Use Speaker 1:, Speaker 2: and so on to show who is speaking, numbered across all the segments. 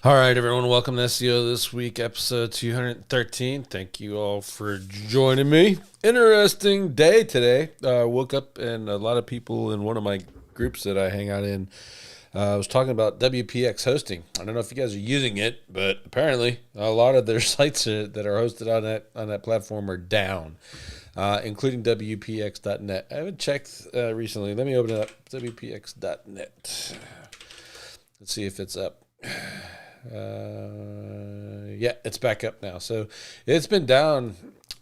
Speaker 1: All right, everyone, welcome to SEO This Week, episode 213. Thank you all for joining me. Interesting day today. Woke up and a lot of people in one of my groups that I hang out in was talking about WPX hosting. I don't know if you guys are using it, but apparently a lot of their sites that are hosted on that platform are down, including WPX.net. I haven't checked recently. Let me open it up, WPX.net. Let's see if it's up. Yeah, it's back up now. So it's been down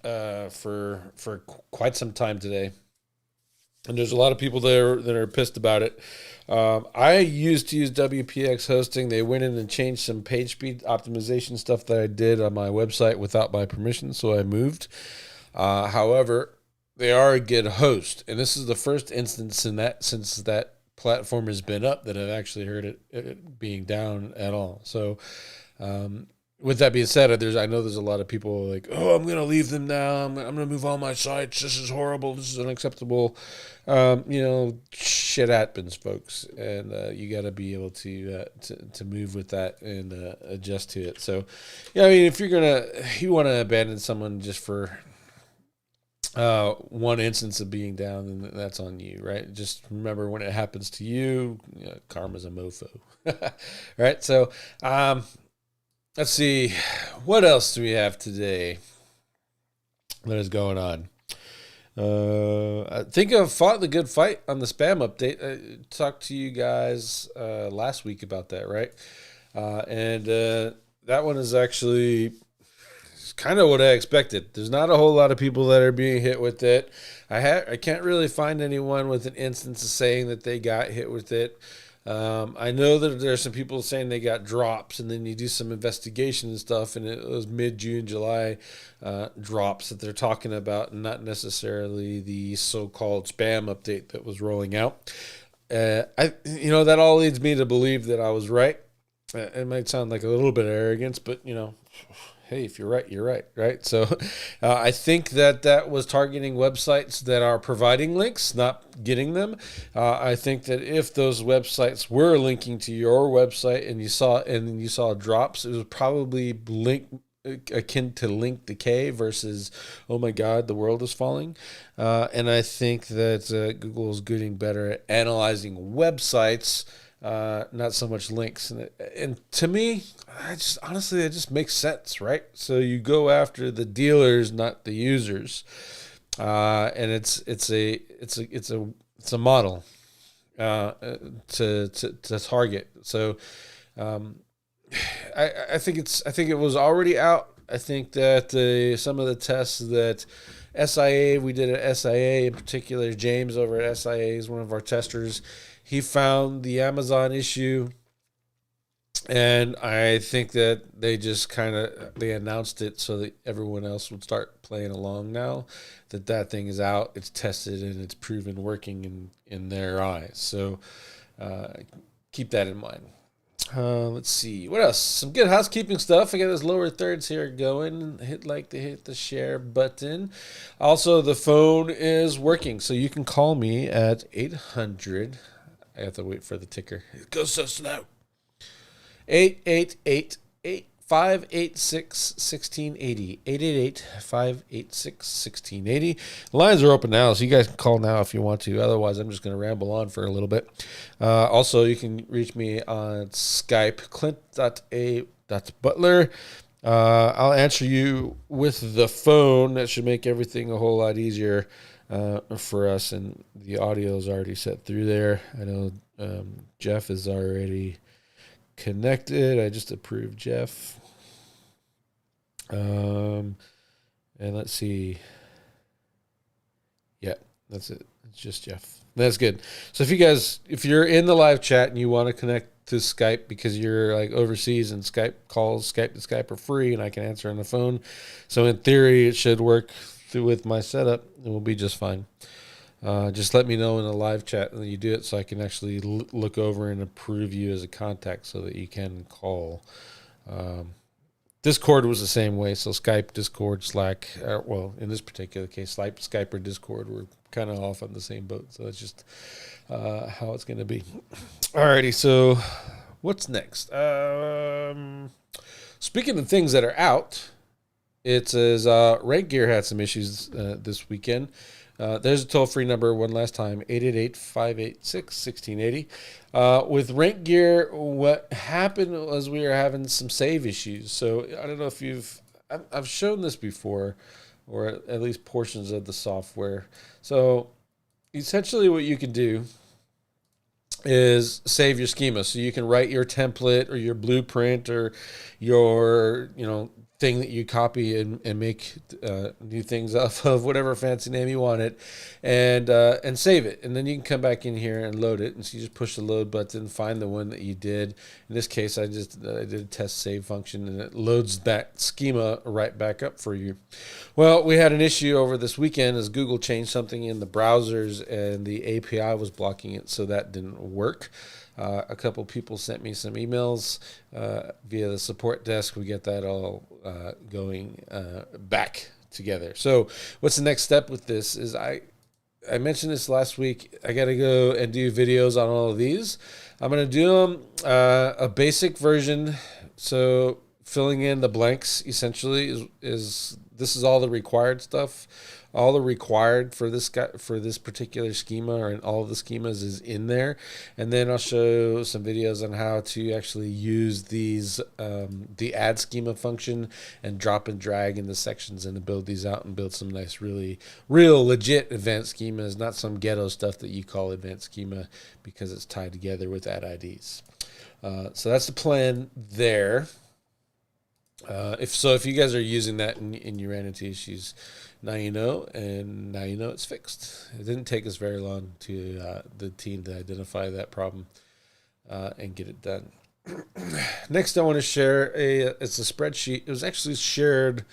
Speaker 1: for quite some time today, and there's a lot of people there that are pissed about it. I used to use WPX hosting. They went in and changed some page speed optimization stuff that I did on my website without my permission, so I moved. However, they are a good host, and this is the first instance in that since that platform has been up that I've actually heard it being down at all. So with that being said, I know there's a lot of people like, oh, I'm going to leave them now. I'm going to move all my sites. This is horrible. This is unacceptable. Shit happens, folks. And you got to be able to move with that and adjust to it. So, yeah, I mean, if you want to abandon someone just for one instance of being down, and that's on you, right? Just remember, when it happens to you, karma's a mofo. Right? So let's see, what else do we have today that is going on? I think I've fought the good fight on the spam update. I talked to you guys last week about that, right? And that one is actually kind of what I expected. There's not a whole lot of people that are being hit with it. I can't really find anyone with an instance of saying that they got hit with it. I know that there's some people saying they got drops, and then you do some investigation and stuff, and it was mid-June, July drops that they're talking about, and not necessarily the so-called spam update that was rolling out. That all leads me to believe that I was right. It might sound like a little bit of arrogance, but hey, if you're right, right? So I think that was targeting websites that are providing links, not getting them. I think that if those websites were linking to your website and you saw drops, it was probably akin to link decay versus, oh my God, the world is falling. And I think that Google is getting better at analyzing websites, not so much links. And to me, it just makes sense, right? So you go after the dealers, not the users, and it's a model to target. So I think it was already out. I think that some of the tests that we did at SIA in particular, James over at SIA is one of our testers. He found the Amazon issue, and I think that they announced it so that everyone else would start playing along now that thing is out, it's tested, and it's proven working in their eyes. So keep that in mind. Let's see. What else? Some good housekeeping stuff. I got those lower thirds here going. Hit the share button. Also, the phone is working, so you can call me at 800. I have to wait for the ticker. It goes so slow. 888-586-1680. 888-586-1680. The lines are open now, so you guys can call now if you want to. Otherwise, I'm just going to ramble on for a little bit. Also, you can reach me on Skype, clint.a.butler. I'll answer you with the phone. That should make everything a whole lot easier for us, and the audio is already set through there. I know Jeff is already connected. I just approved Jeff. And let's see. Yeah, that's it. It's just Jeff. That's good. So if you're in the live chat and you want to connect to Skype because you're like overseas, and Skype to Skype are free and I can answer on the phone. So in theory, it should work with my setup, and we'll be just fine. Just let me know in the live chat that you do it so I can actually look over and approve you as a contact so that you can call. Discord was the same way. So Skype, Discord, Slack, in this particular case, Skype or Discord were kind of off on the same boat. So that's just how it's going to be. Alrighty, so What's next? Speaking of things that are out, it says Rank Gear had some issues this weekend. There's a toll-free number one last time, 888-586-1680. With Rank Gear, what happened was we were having some save issues. So I don't know if I've shown this before, or at least portions of the software. So essentially what you can do is save your schema. So you can write your template or your blueprint or your, thing that you copy and make new things off of, whatever fancy name you want it, and save it. And then you can come back in here and load it. And so you just push the load button, find the one that you did. In this case, I did a test save function, and it loads that schema right back up for you. Well, we had an issue over this weekend as Google changed something in the browsers, and the API was blocking it, so that didn't work. A couple people sent me some emails via the support desk. We get that all going back together. So what's the next step with this is I mentioned this last week. I got to go and do videos on all of these. I'm going to do them a basic version. So filling in the blanks essentially is this is all the required stuff. All the required for this particular schema, or in all of the schemas, is in there. And then I'll show some videos on how to actually use these the add schema function and drop and drag in the sections and to build these out and build some nice, real legit advanced schemas, not some ghetto stuff that you call advanced schema because it's tied together with add IDs. So that's the plan there. If you guys are using that and you ran into issues, now you know, and now you know it's fixed. It didn't take us very long to the team to identify that problem and get it done. Next, I want to share it's a spreadsheet. It was actually shared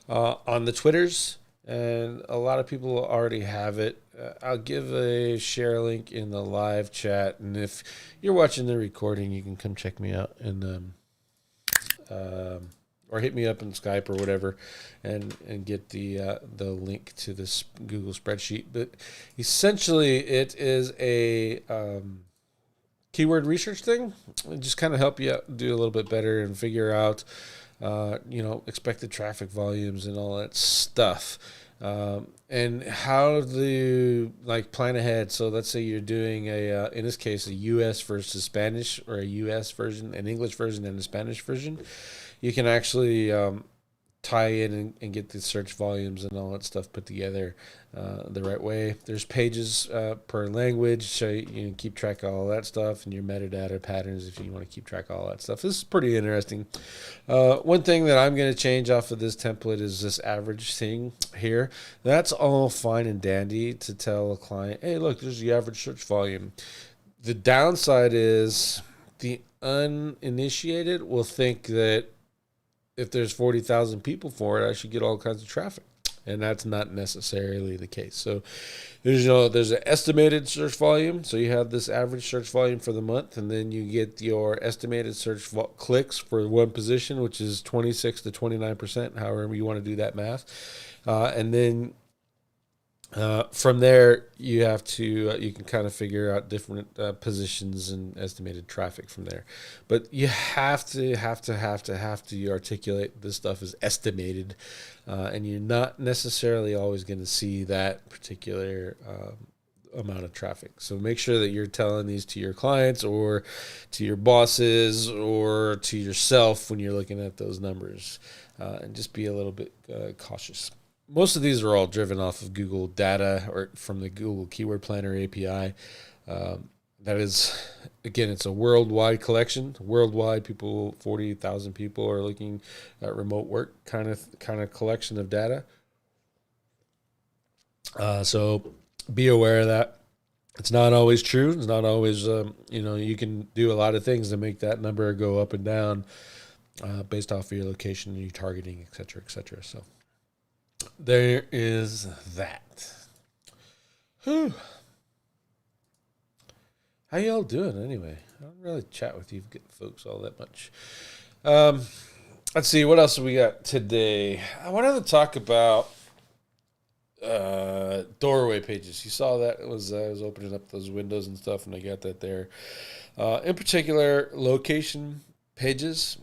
Speaker 1: on the Twitters, and a lot of people already have it. I'll give a share link in the live chat, and if you're watching the recording, you can come check me out and or hit me up on Skype or whatever, and get the link to this Google spreadsheet. But essentially, it is a keyword research thing. It just kind of help you out, do a little bit better and figure out, expected traffic volumes and all that stuff. And how to plan ahead. So let's say you're doing in this case, a U.S. versus Spanish, or a U.S. version, an English version, and a Spanish version. You can actually tie in and get the search volumes and all that stuff put together the right way. There's pages per language, so you can keep track of all that stuff, and your metadata patterns if you want to keep track of all that stuff. This is pretty interesting. One thing that I'm going to change off of this template is this average thing here. That's all fine and dandy to tell a client, hey, look, there's the average search volume. The downside is the uninitiated will think that if there's 40,000 people for it, I should get all kinds of traffic. And that's not necessarily the case. So there's an estimated search volume. So you have this average search volume for the month, and then you get your estimated search clicks for one position, which is 26 to 29%, however you want to do that math. And then from there, you can kind of figure out different positions and estimated traffic from there. But you have to articulate this stuff is estimated, and you're not necessarily always going to see that particular amount of traffic. So make sure that you're telling these to your clients or to your bosses or to yourself when you're looking at those numbers, and just be a little bit cautious. Most of these are all driven off of Google data or from the Google Keyword Planner API. That is, again, it's a worldwide collection. Worldwide, 40,000 people are looking at remote work kind of collection of data. So be aware of that. It's not always true. It's not always, you can do a lot of things to make that number go up and down based off of your location and your targeting, et cetera, et cetera. So there is that. Whew. How y'all doing anyway? I don't really chat with you folks all that much. Let's see, what else have we got today? I wanted to talk about doorway pages. You saw that. It was I was opening up those windows and stuff, and I got that there. In particular, location pages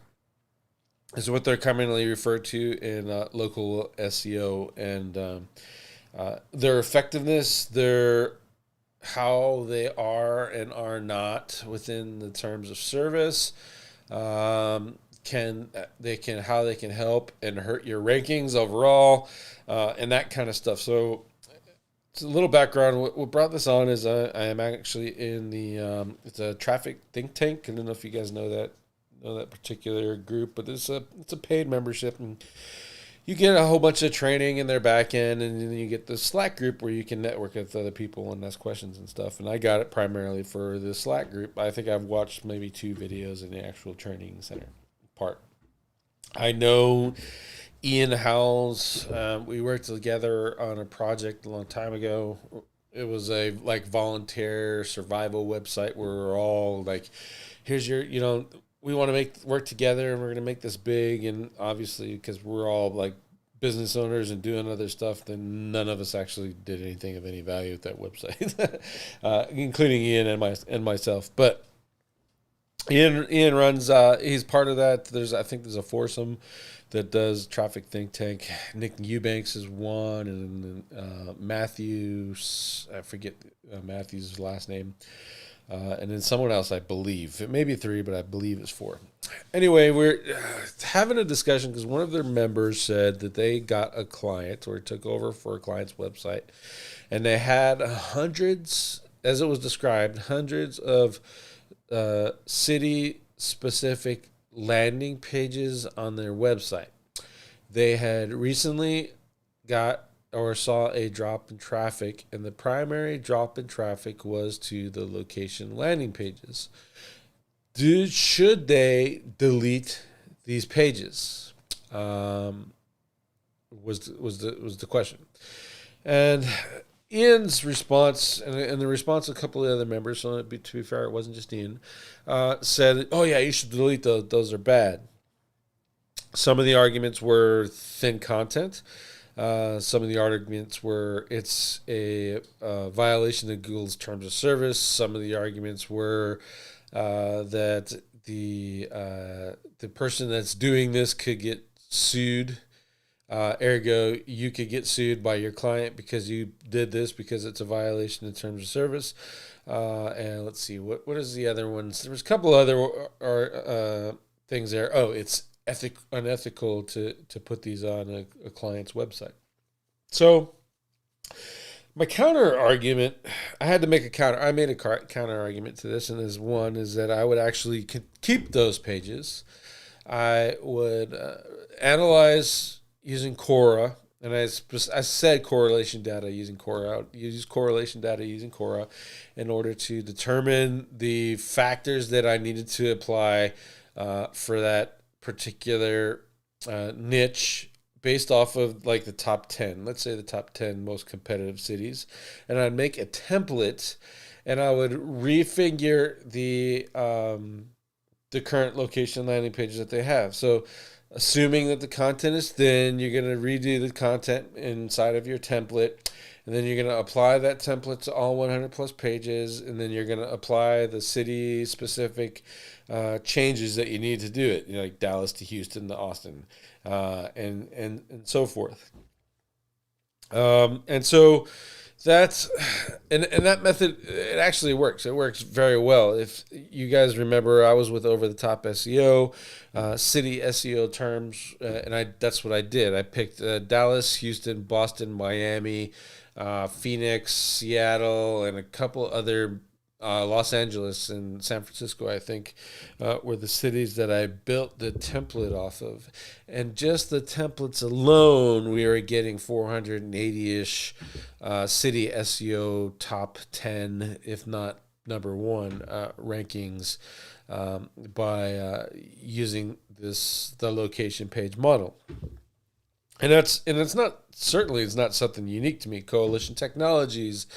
Speaker 1: is what they're commonly referred to in local SEO, and their effectiveness, their how they are and are not within the terms of service. Can they can how they can help and hurt your rankings overall, and that kind of stuff. So, it's a little background. What brought this on is I am actually in the it's a traffic think tank. I don't know if you guys know that particular group, but it's a paid membership, and you get a whole bunch of training in their back end, and then you get the Slack group where you can network with other people and ask questions and stuff. And I got it primarily for the Slack group. I think I've watched maybe 2 videos in the actual training center part. I know Ian Howells. We worked together on a project a long time ago. It was a like volunteer survival website where we're all like, here's your, we want to make work together and we're going to make this big. And obviously, because we're all like business owners and doing other stuff, then none of us actually did anything of any value with that website, including Ian and myself. But Ian runs. He's part of that. I think there's a foursome that does Traffic Think Tank. Nick Eubanks is one, and Matthews. I forget Matthews' last name. And then someone else, I believe. It may be 3, but I believe it's 4. Anyway, we're having a discussion because one of their members said that they got a client or took over for a client's website, and they had hundreds, as it was described, hundreds of city-specific landing pages on their website. They had recently got or saw a drop in traffic, and the primary drop in traffic was to the location landing pages. Should they delete these pages? Was the question. And Ian's response, and the response of a couple of the other members, so to be fair, it wasn't just Ian, said, "Oh yeah, you should delete those. Those are bad." Some of the arguments were thin content. Some of the arguments were it's a violation of Google's terms of service. Some of the arguments were that the person that's doing this could get sued. Ergo, you could get sued by your client because you did this because it's a violation of terms of service. And let's see, what is the other ones? There was a couple other things there. Oh, it's unethical to put these on a client's website. So my counter argument, I had to make a counter. I made a counter argument to this, and this one is that I would actually keep those pages. I would analyze using Quora, and I said correlation data using Quora. Use correlation data using Quora in order to determine the factors that I needed to apply for that particular niche based off of like the top 10, let's say the top 10 most competitive cities. And I'd make a template, and I would refigure the current location landing pages that they have. So assuming that the content is thin, you're going to redo the content inside of your template, and then you're going to apply that template to all 100 plus pages, and then you're going to apply the city specific changes that you need to do it, like Dallas to Houston to Austin, and so forth. And so that's and that method, it actually works. It works very well. If you guys remember, I was with Over the Top SEO, city SEO terms, and that's what I did. I picked Dallas, Houston, Boston, Miami, Phoenix, Seattle, and a couple other Los Angeles and San Francisco, I think, were the cities that I built the template off of. And just the templates alone, we are getting 480-ish city SEO top 10, if not number 1 rankings by using the location page model. And it's not something unique to me. Coalition Technologies,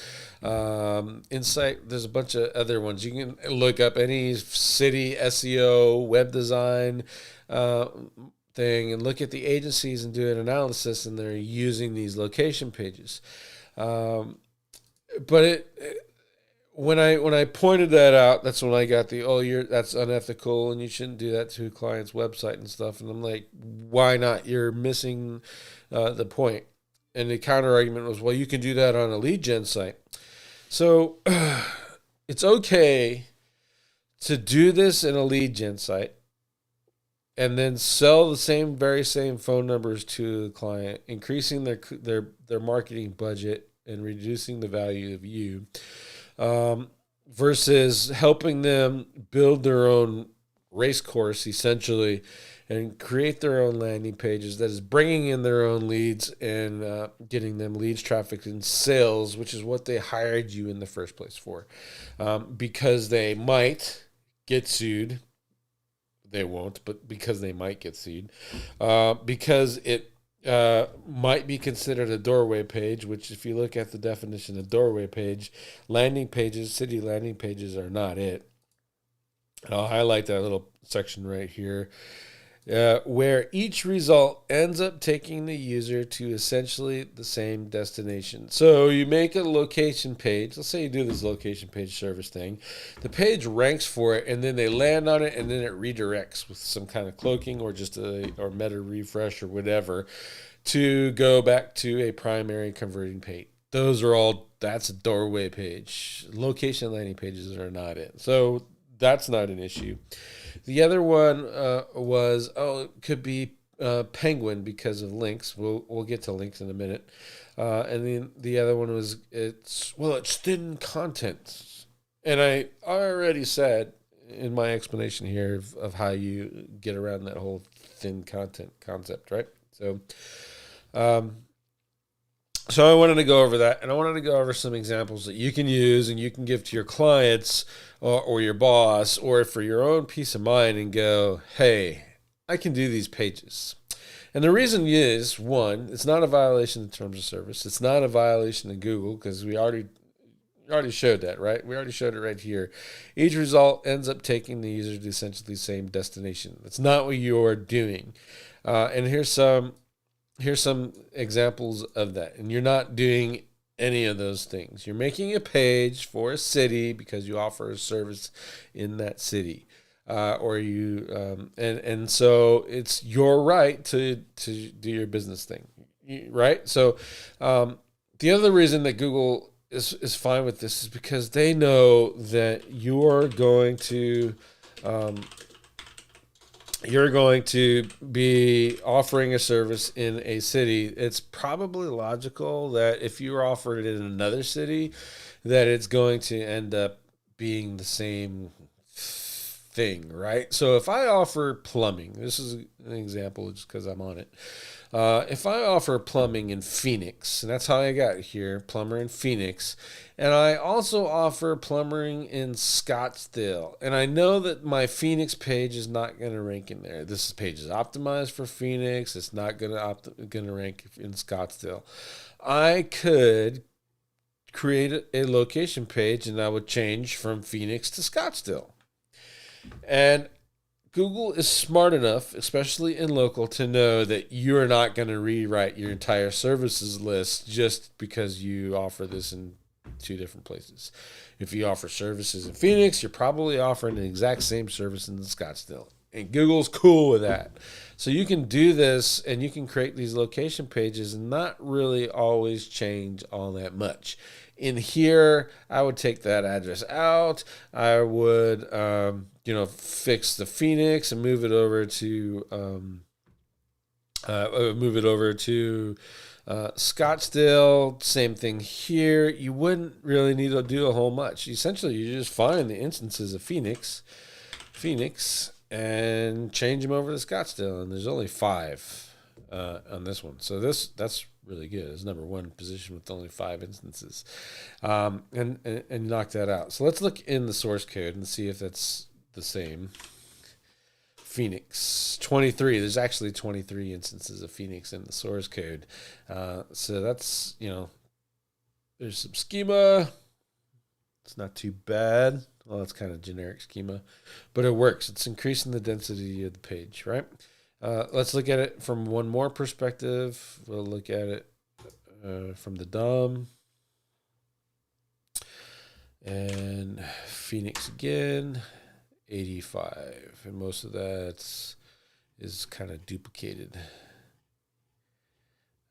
Speaker 1: Insight. There's a bunch of other ones. You can look up any city SEO, web design thing thing and look at the agencies and do an analysis, and they're using these location pages. But when I pointed that out, that's when I got that's unethical and you shouldn't do that to a client's website and stuff. And I'm like, why not? You're missing the point. And the counter argument was, well, you can do that on a lead gen site. So it's okay to do this in a lead gen site and then sell the very same phone numbers to the client, increasing their marketing budget and reducing the value of you, versus helping them build their own race course, essentially, and create their own landing pages that is bringing in their own leads and getting them leads, traffic, and sales, which is what they hired you in the first place for. Because they might get sued. They won't, but because they might get sued. Because it might be considered a doorway page, which if you look at the definition of doorway page, landing pages, city landing pages are not it. And I'll highlight that little section right here. Where each result ends up taking the user to essentially the same destination. So you make a location page. Let's say you do this location page service thing. The page ranks for it, and then they land on it, and then it redirects with some kind of cloaking or just or meta refresh or whatever to go back to a primary converting page. That's a doorway page. Location landing pages are not it. So that's not an issue. The other one it could be Penguin because of links. We'll get to links in a minute. And then the other one was it's thin content. And I already said in my explanation here of how you get around that whole thin content concept, right? So I wanted to go over that, and I wanted to go over some examples that you can use and you can give to your clients or your boss or for your own peace of mind and go, hey, I can do these pages. And the reason is, one, it's not a violation of terms of service. It's not a violation of Google because we already showed that, right? We already showed it right here. Each result ends up taking the user to essentially the same destination. That's not what you're doing. And here's some examples of that. And you're not doing any of those things. You're making a page for a city because you offer a service in that city. And so it's your right to do your business thing, right? So the other reason that Google is fine with this is because they know that you're going to be offering a service in a city. It's probably logical that if you were offered it in another city, that it's going to end up being the same thing, right? So if I offer plumbing, this is an example just because I'm on it. If I offer plumbing in Phoenix, and that's how I got here, plumber in Phoenix, and I also offer plumbing in Scottsdale, and I know that my Phoenix page is not going to rank in there. This page is optimized for Phoenix. It's not going to rank in Scottsdale. I could create a location page, and I would change from Phoenix to Scottsdale. And Google is smart enough, especially in local, to know that you're not going to rewrite your entire services list just because you offer this in two different places. If you offer services in Phoenix, you're probably offering the exact same service in Scottsdale. And Google's cool with that. So you can do this and you can create these location pages and not really always change all that much. In here, I would take that address out. I would, fix the Phoenix and move it over to Scottsdale. Same thing here. You wouldn't really need to do a whole much. Essentially, you just find the instances of Phoenix, and change them over to Scottsdale. And there's only 5 on this one. So that's really good. It's number 1 position with only 5 instances, and knock that out. So let's look in the source code and see if that's the same. Phoenix 23. There's actually 23 instances of Phoenix in the source code. So that's, there's some schema. It's not too bad. Well, it's kind of generic schema, but it works. It's increasing the density of the page, right? Let's look at it from one more perspective. We'll look at it from the DOM. And Phoenix again, 85. And most of that is kind of duplicated.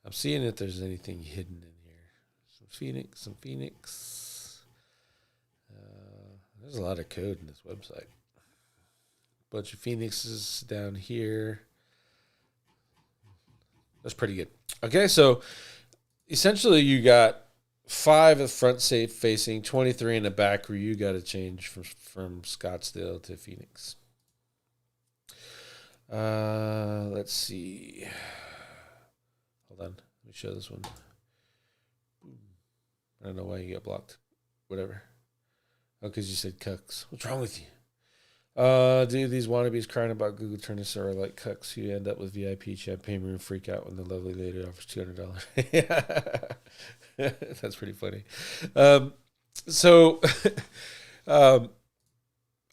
Speaker 1: I'm seeing if there's anything hidden in here. Some Phoenix. There's a lot of code in this website. Bunch of Phoenixes down here. That's pretty good. Okay, so essentially you got 5 at front safe facing, 23 in the back where you got to change from Scottsdale to Phoenix. Let's see. Hold on. Let me show this one. I don't know why you got blocked. Whatever. Oh, because you said cucks. What's wrong with you? Dude, these wannabes crying about Google Turnus are like cucks who end up with VIP champagne room freak out when the lovely lady offers $200. That's pretty funny. Oh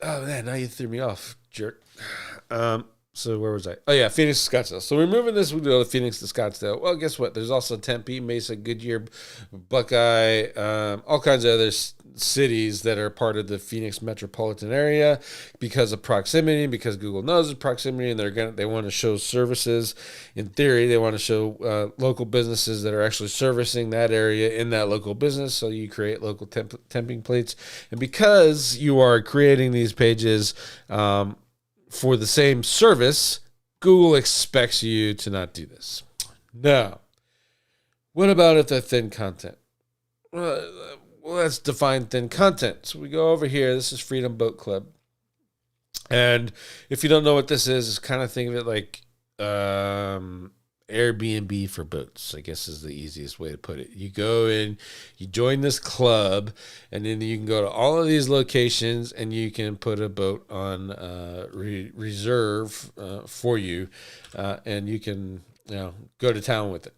Speaker 1: man, now you threw me off, jerk. So where was I? Oh yeah, Phoenix to Scottsdale. So we're moving this. We go to Phoenix to Scottsdale. Well, guess what? There's also Tempe, Mesa, Goodyear, Buckeye, all kinds of other cities that are part of the Phoenix metropolitan area because of proximity. Because Google knows the proximity, and they want to show services. In theory, they want to show local businesses that are actually servicing that area in that local business. So you create local temping plates, and because you are creating these pages. For the same service, Google expects you to not do this. Now, what about if they're thin content? Well, let's define thin content. So we go over here. This is Freedom Boat Club. And if you don't know what this is kind of think of it like Airbnb for boats, I guess is the easiest way to put it. You go in, you join this club, and then you can go to all of these locations and you can put a boat on reserve for you, and you can go to town with it.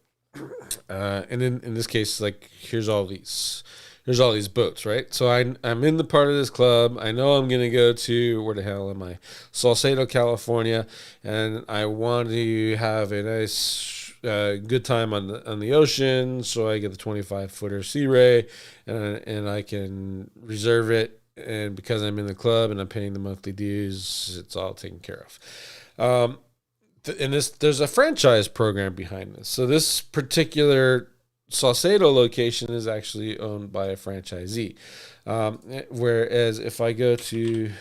Speaker 1: And in this case, like here's all these boats, right? So I'm in the part of this club. I know I'm going to go to, where the hell am I? Salcedo, California. And I want to have a nice, good time on the ocean. So I get the 25-footer Sea Ray and I can reserve it. And because I'm in the club and I'm paying the monthly dues, it's all taken care of. And there's a franchise program behind this. So this particular Saucedo location is actually owned by a franchisee. Whereas if I go to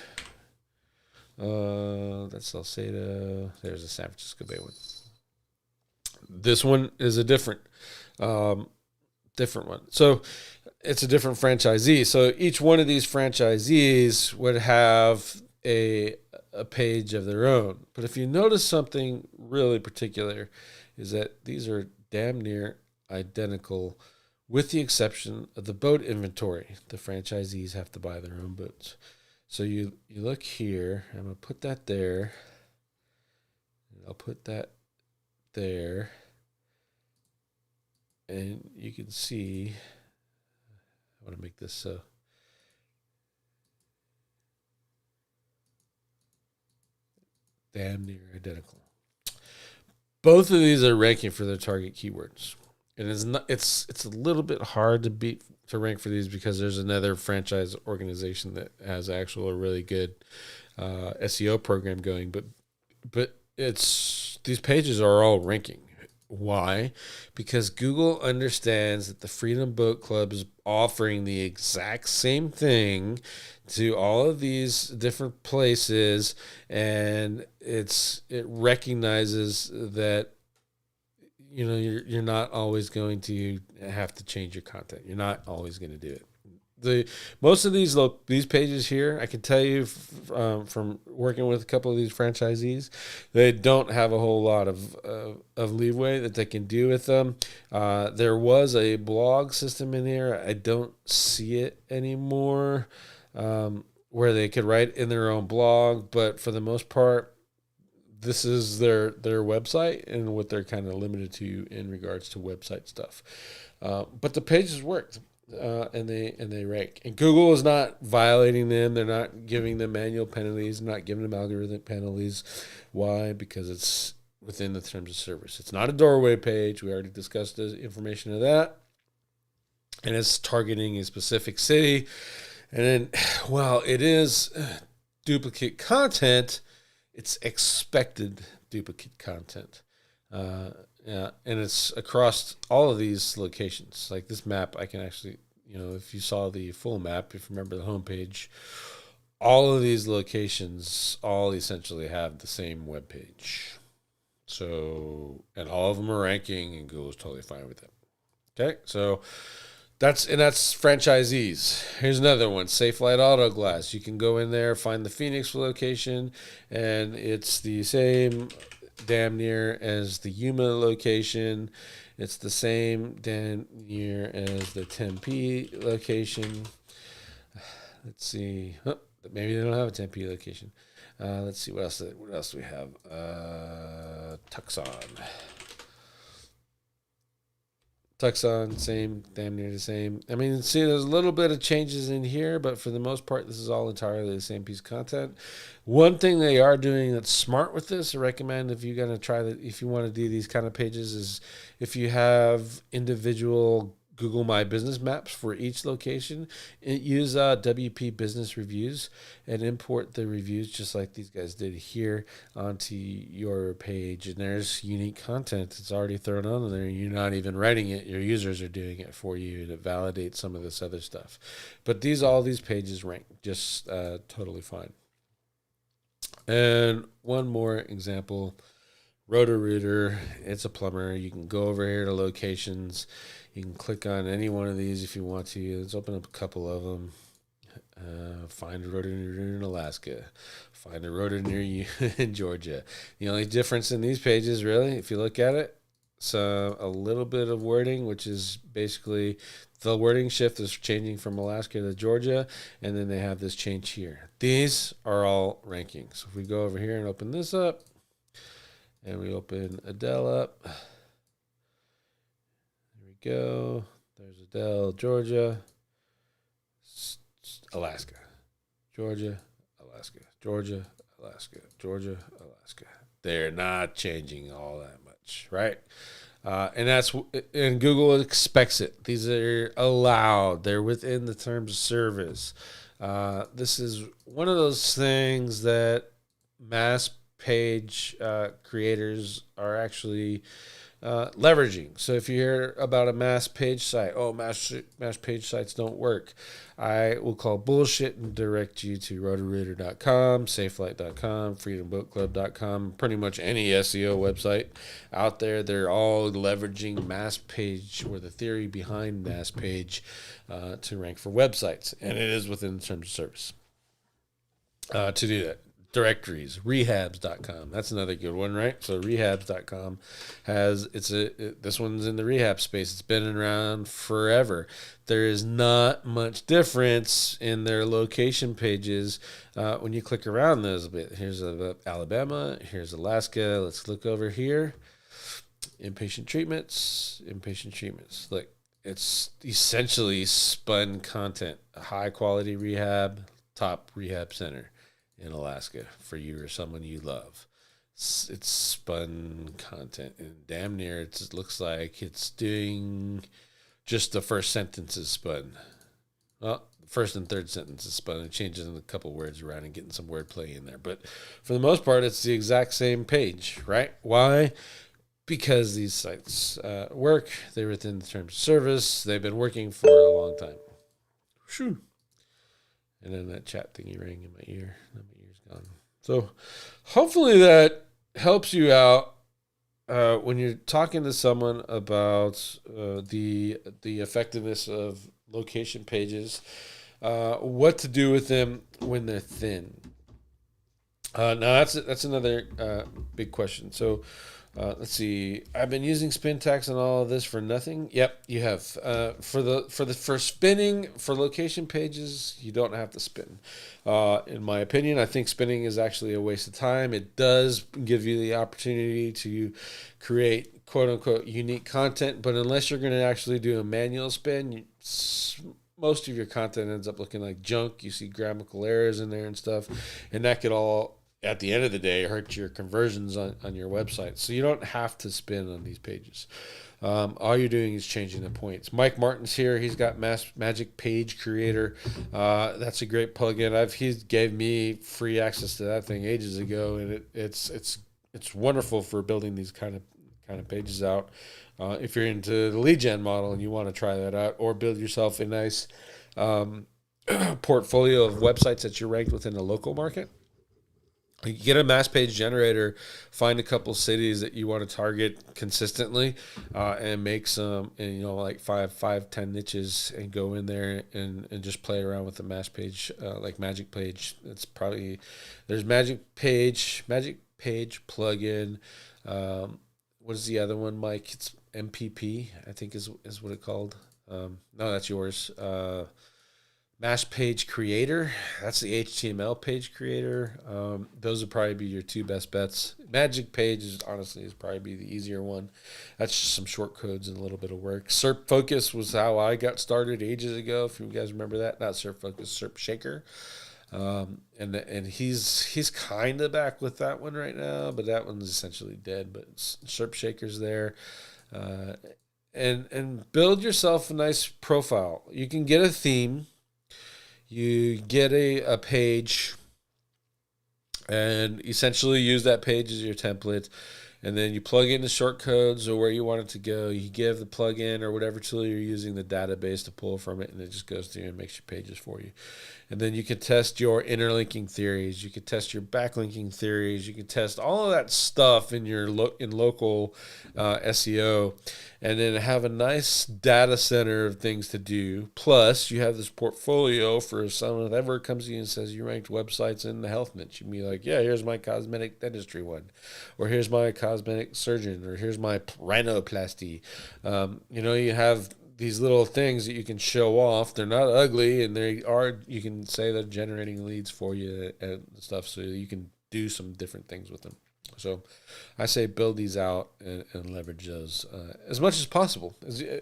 Speaker 1: that's Saucedo, there's a San Francisco Bay one. This one is a different one. So it's a different franchisee. So each one of these franchisees would have a page of their own. But if you notice something really particular is that these are damn near identical with the exception of the boat inventory. The franchisees have to buy their own boats. So you look here, I'm going to put that there. And I'll put that there. And you can see, I want to make this so. Damn near identical. Both of these are ranking for their target keywords. And it's a little bit hard to rank for these because there's another franchise organization that has actual a really good SEO program going, but these pages are all ranking. Why? Because Google understands that the Freedom Boat Club is offering the exact same thing to all of these different places, and it recognizes that you're not always going to have to change your content. You're not always going to do it. Most of these pages here, I can tell you from working with a couple of these franchisees, they don't have a whole lot of leeway that they can do with them. There was a blog system in here. I don't see it anymore, where they could write in their own blog, but for the most part, this is their website and what they're kind of limited to in regards to website stuff. But the pages worked, and they rank. And Google is not violating them. They're not giving them manual penalties. They're not giving them algorithmic penalties. Why? Because within the terms of service. It's not a doorway page. We already discussed the information of that. And it's targeting a specific city. And then, while it is duplicate content, it's expected duplicate content. Yeah, and it's across all of these locations. Like this map, I can actually, if you saw the full map, if you remember the homepage, all of these locations all essentially have the same web page. So, and all of them are ranking, and Google's totally fine with it. Okay, so that's franchisees. Here's another one, Safelite Auto Glass. You can go in there, find the Phoenix location, and it's the same damn near as the Yuma location. It's the same damn near as the Tempe location. Let's see. Oh, maybe they don't have a Tempe location. Let's see what else. What else do we have? Tucson, same, damn near the same. I mean, see, there's a little bit of changes in here, but for the most part, this is all entirely the same piece of content. One thing they are doing that's smart with this, I recommend if you're gonna try that, if you want to do these kind of pages, is if you have individual Google My Business maps for each location, use WP Business Reviews and import the reviews just like these guys did here onto your page. And there's unique content that's already thrown on there. You're not even writing it. Your users are doing it for you, and it validates some of this other stuff. But all these pages rank just totally fine. And one more example, Roto-Rooter. It's a plumber. You can go over here to locations. You can click on any one of these if you want to. Let's open up a couple of them. Find a Roto-Rooter in Alaska. Find a Roto near you in Georgia. The only difference in these pages, really, if you look at it, so a little bit of wording, which is basically the wording shift is changing from Alaska to Georgia, and then they have this change here. These are all rankings. So if we go over here and open this up, and we open Adele up, there we go. There's Adele, Georgia, Alaska, Georgia, Alaska, Georgia, Alaska, Georgia, Alaska. They're not changing all that much, right? And Google expects it. These are allowed. They're within the terms of service. This is one of those things that mass page creators are actually leveraging. So if you hear about a mass page site, mass page sites don't work, I will call bullshit and direct you to rotorooter.com, safelite.com, freedomboatclub.com, pretty much any SEO website out there. They're all leveraging mass page, or the theory behind mass page, to rank for websites. And it is within the terms of service to do that. Directories, rehabs.com. That's another good one, right? So rehabs.com this one's in the rehab space. It's been around forever. There is not much difference in their location pages when you click around those a bit. Here's Alabama. Here's Alaska. Let's look over here. Inpatient treatments. Look, it's essentially spun content. A high quality rehab, top rehab center in Alaska for you or someone you love. It's spun content, and damn near it looks like it's doing just the first sentence is spun. Well, the first and third sentence is spun. It changes in a couple words around and getting some wordplay in there. But for the most part, it's the exact same page, right? Why? Because these sites work. They're within the terms of service. They've been working for a long time. Shoo. And then that chat thingy rang in my ear. Now my ear's gone. So hopefully that helps you out when you're talking to someone about the effectiveness of location pages, what to do with them when they're thin. Now that's another big question. So let's see. I've been using spin tax and all of this for nothing. Yep, you have. For spinning for location pages, you don't have to spin. In my opinion, I think spinning is actually a waste of time. It does give you the opportunity to create quote unquote unique content, but unless you're going to actually do a manual spin, most of your content ends up looking like junk. You see grammatical errors in there and stuff, and that could all at the end of the day, hurt your conversions on your website. So you don't have to spin on these pages. All you're doing is changing the points. Mike Martin's here. He's got Magic Page Creator. That's a great plugin. He gave me free access to that thing ages ago, and it's wonderful for building these kind of pages out. If you're into the lead gen model and you want to try that out, or build yourself a nice portfolio of websites that you're ranked within a local market. You get a mass page generator, find a couple cities that you want to target consistently, and make some, and, like 10 niches, and go in there and just play around with the mass page, like Magic Page. There's Magic Page plugin. What is the other one, Mike? It's MPP, I think is what it's called. No, that's yours. Mass Page Creator, that's the HTML page creator. Those would probably be your two best bets. Magic Page is probably be the easier one. That's just some short codes and a little bit of work. SERP Focus was how I got started ages ago. If you guys remember that, not SERP Focus, SERP Shaker. And he's kind of back with that one right now, but that one's essentially dead. But SERP Shaker's there. And build yourself a nice profile. You can get a theme. You get a page and essentially use that page as your template, and then you plug in the short codes or where you want it to go. You give the plugin or whatever tool you're using the database to pull from it, and it just goes through and makes your pages for you. And then you can test your interlinking theories. You can test your backlinking theories. You can test all of that stuff in your local SEO, and then have a nice data center of things to do. Plus, you have this portfolio for someone that ever comes to you and says you ranked websites in the health niche. You can be like, yeah, here's my cosmetic dentistry one, or here's my cosmetic surgeon, or here's my rhinoplasty. You have these little things that you can show off. They're not ugly, and you can say they're generating leads for you and stuff, so you can do some different things with them. So I say build these out and leverage those as much as possible,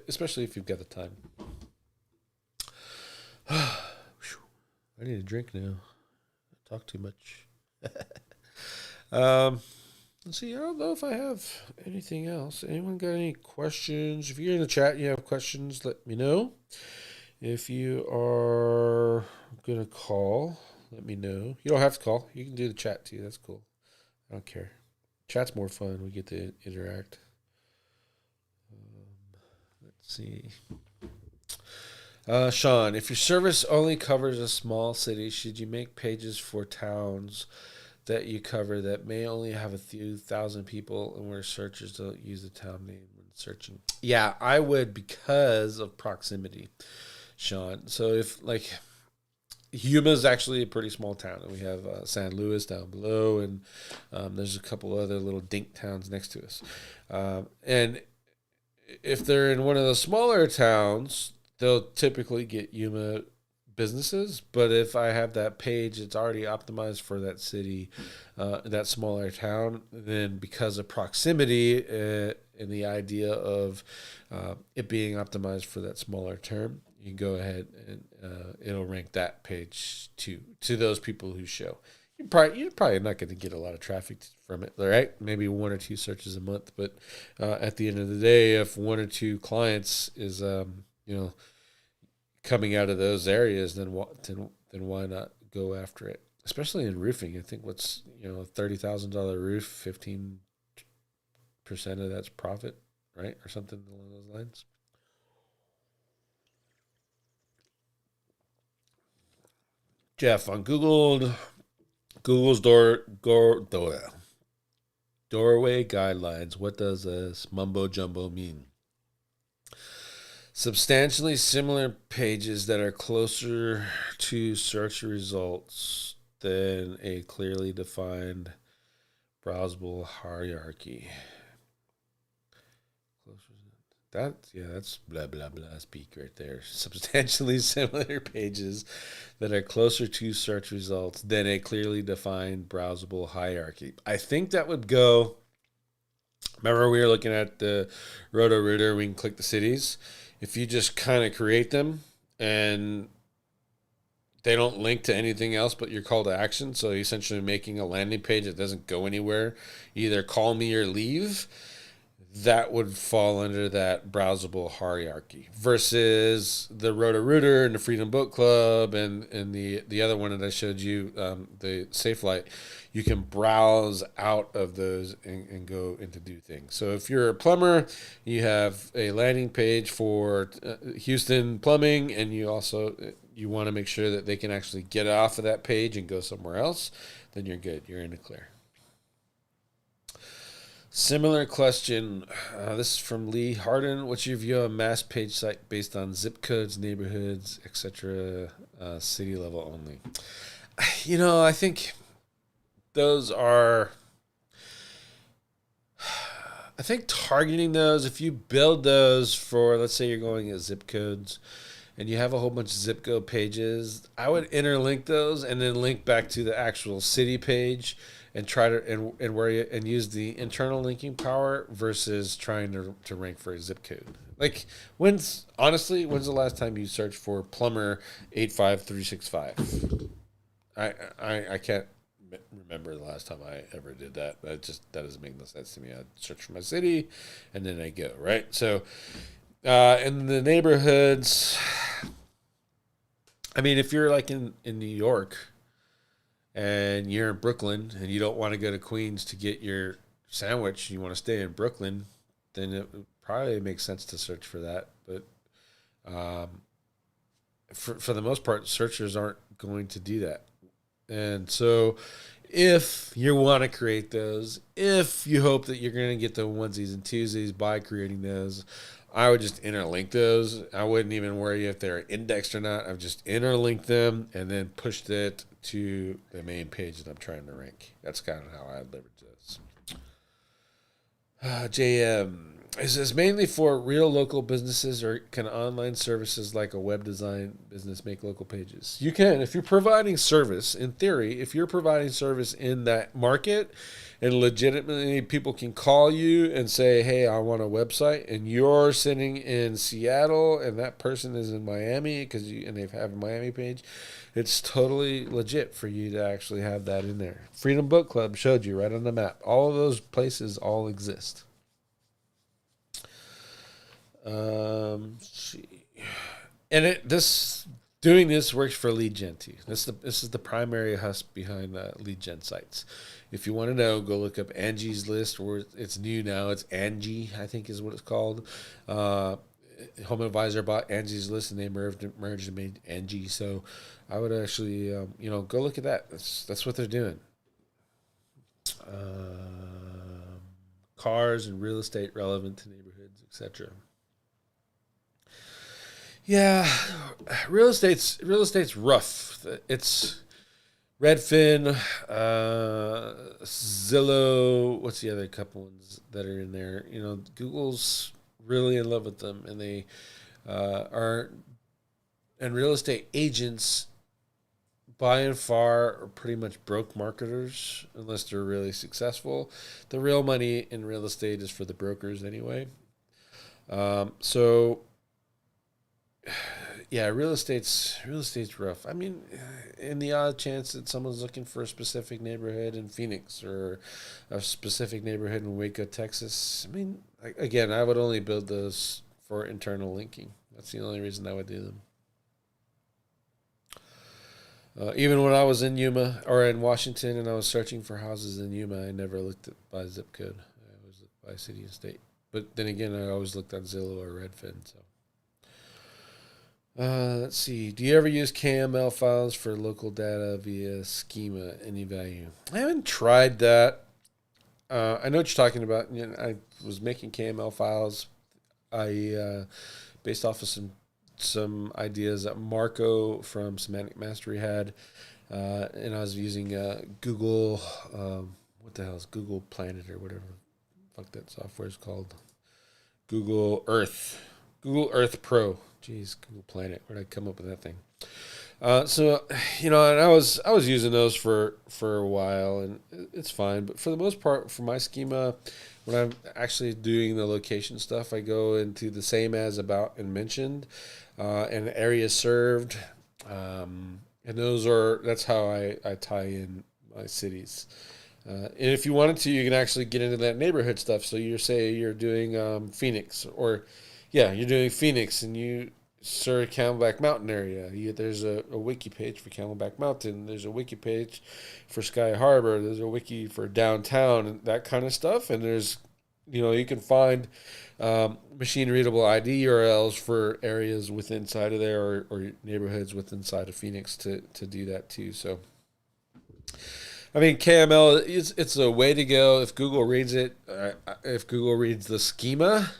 Speaker 1: especially if you've got the time. I need a drink now. I talk too much. Let's see. I don't know if I have anything else. Anyone got any questions? If you're in the chat and you have questions, let me know. If you are going to call, let me know. You don't have to call. You can do the chat too. That's cool. I don't care. Chat's more fun. We get to interact. Let's see. Sean, if your service only covers a small city, should you make pages for towns that you cover that may only have a few thousand people and where searchers don't use the town name when searching? Yeah, I would, because of proximity, Sean. So if, like, Yuma is actually a pretty small town, and we have San Luis down below, and there's a couple other little dink towns next to us. And if they're in one of the smaller towns, they'll typically get Yuma businesses. But if I have that page, it's already optimized for that city, that smaller town, then because of proximity and the idea of it being optimized for that smaller term, you can go ahead and it'll rank that page to those people who show. You're probably not going to get a lot of traffic from it, right? Maybe 1 or 2 searches a month, but at the end of the day, if 1 or 2 clients is coming out of those areas, then why not go after it? Especially in roofing, I think what's a $30,000 roof, 15% of that's profit, right, or something along those lines. Jeff, on Google's doorway guidelines, what does this mumbo jumbo mean? Substantially similar pages that are closer to search results than a clearly defined browsable hierarchy. That's blah, blah, blah speak right there. Substantially similar pages that are closer to search results than a clearly defined browsable hierarchy. I think that would go, remember we were looking at the Roto-Rooter, we can click the cities. If you just kind of create them and they don't link to anything else but your call to action. So essentially making a landing page that doesn't go anywhere, either call me or leave, that would fall under that browsable hierarchy versus the Roto-Rooter and the Freedom Book Club and the other one that I showed you, the SafeLight. You can browse out of those and go into do things. So if you're a plumber, you have a landing page for Houston Plumbing, and you also you want to make sure that they can actually get off of that page and go somewhere else, then you're good. You're in the clear. Similar question. This is from Lee Harden. What's your view on mass page site based on zip codes, neighborhoods, etc., city level only? I think those are. I think targeting those, if you build those for, let's say you're going at zip codes, and you have a whole bunch of zip code pages, I would interlink those and then link back to the actual city page and try to and use the internal linking power versus trying to rank for a zip code. Like when's the last time you searched for plumber 85365? I can't remember the last time I ever did that. That doesn't make no sense to me. I search for my city and then I go, right? So in the neighborhoods, I mean, if you're like in New York and you're in Brooklyn and you don't want to go to Queens to get your sandwich, you want to stay in Brooklyn, then it probably makes sense to search for that. But for the most part, searchers aren't going to do that. And so if you want to create those, if you hope that you're going to get the onesies and twosies by creating those, I would just interlink those. I wouldn't even worry if they're indexed or not. I've just interlinked them and then pushed it to the main page that I'm trying to rank. That's kind of how I leverage this. JM, is this mainly for real local businesses, or can online services like a web design business make local pages? You can. If you're providing service, in theory, if you're providing service in that market and legitimately people can call you and say, hey, I want a website, and you're sitting in Seattle and that person is in Miami and they have a Miami page, it's totally legit for you to actually have that in there. Freedom Book Club showed you right on the map. All of those places all exist. See. And doing this works for lead gen too. This is the primary husp behind lead gen sites. If you want to know, go look up Angie's List, or it's new now. It's Angie, I think is what it's called. Home Advisor bought Angie's List and they merged and made Angie. So I would actually, go look at that. That's what they're doing. Cars and real estate relevant to neighborhoods, etc. Yeah, real estate's rough. It's Redfin, Zillow. What's the other couple ones that are in there? Google's really in love with them, and they are. And real estate agents, by and far, are pretty much broke marketers unless they're really successful. The real money in real estate is for the brokers anyway. So. Yeah, real estate's rough. I mean, in the odd chance that someone's looking for a specific neighborhood in Phoenix or a specific neighborhood in Waco, Texas, I mean, again, I would only build those for internal linking. That's the only reason I would do them. Even when I was in Yuma or in Washington and I was searching for houses in Yuma, I never looked at by zip code. I always looked by city and state. But then again, I always looked on Zillow or Redfin, so. Let's see. Do you ever use KML files for local data via schema? Any value? I haven't tried that. I know what you're talking about. I was making KML files. I based off of some ideas that Marco from Semantic Mastery had, and I was using Google. What the hell is Google Planet or whatever? Fuck that software is called. Google Earth Pro. Jeez, Google Planet. Where did I come up with that thing? And I was using those for a while, and it's fine. But for the most part, for my schema, when I'm actually doing the location stuff, I go into the same as, about, and mentioned, and area served. And that's how I tie in my cities. And if you wanted to, you can actually get into that neighborhood stuff. So you're doing Phoenix, or yeah, you're doing Phoenix, and you search Camelback Mountain area. There's a wiki page for Camelback Mountain. There's a wiki page for Sky Harbor. There's a wiki for downtown and that kind of stuff. And you can find machine readable ID URLs for areas within inside of there, or neighborhoods within inside of Phoenix to do that too. So I mean, KML it's a way to go. If Google reads it, if Google reads the schema,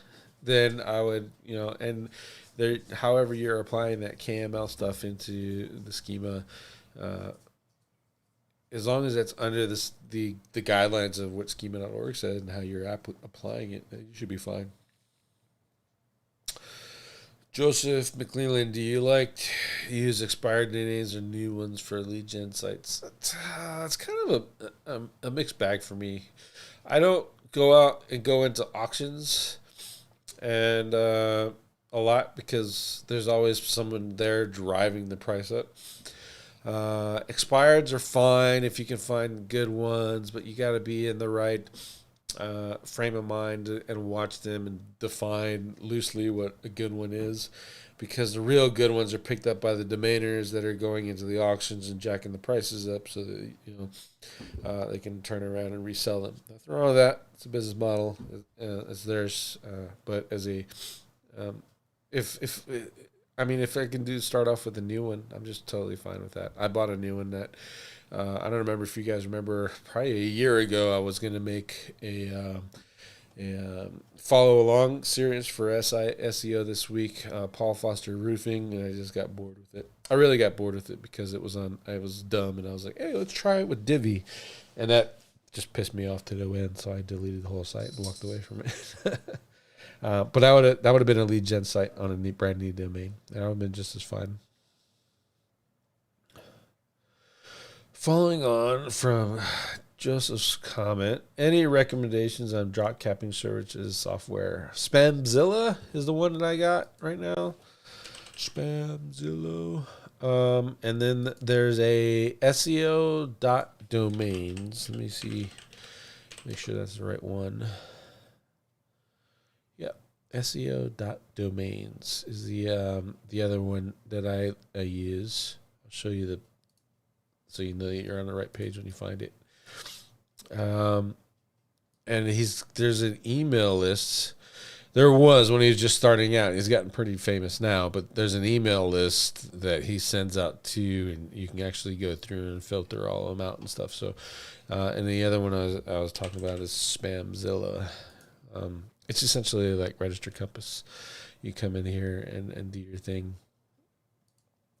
Speaker 1: then I would, and there, however you're applying that KML stuff into the schema, uh, as long as it's under the guidelines of what schema.org says and how you're applying it, you should be fine. Joseph McLeland, do you like to use expired names or new ones for lead gen sites? It's kind of a mixed bag for me. I don't go into auctions and a lot, because there's always someone there driving the price up. Expireds are fine if you can find good ones, but you got to be in the right frame of mind and watch them and define loosely what a good one is, because the real good ones are picked up by the domainers that are going into the auctions and jacking the prices up so that they can turn around and resell them. Nothing wrong with that. It's a business model. It's theirs. But as a if if I can start off with a new one, I'm just totally fine with that. I bought a new one that I don't remember if you guys remember. Probably a year ago, I was going to make a follow along series for SEO this week. Paul Foster Roofing, and I just got bored with it. I really got bored with it because I was dumb, and I was like, hey, let's try it with Divi, and that just pissed me off to no end. So I deleted the whole site and walked away from it. But that would have been a lead gen site on a brand new domain. That would have been just as fun. Following on from Joseph's comment, any recommendations on drop capping services software? Spamzilla is the one that I got right now. Spamzilla. And then there's a SEO.domains. Let me see. Make sure that's the right one. Yep. SEO.domains is the other one that I use. I'll show you so you know that you're on the right page when you find it. And there's an email list. There was when he was just starting out. He's gotten pretty famous now, but there's an email list that he sends out to, and you can actually go through and filter all of them out and stuff. So, and the other one I was talking about is Spamzilla. It's essentially like Register Compass. You come in here and do your thing,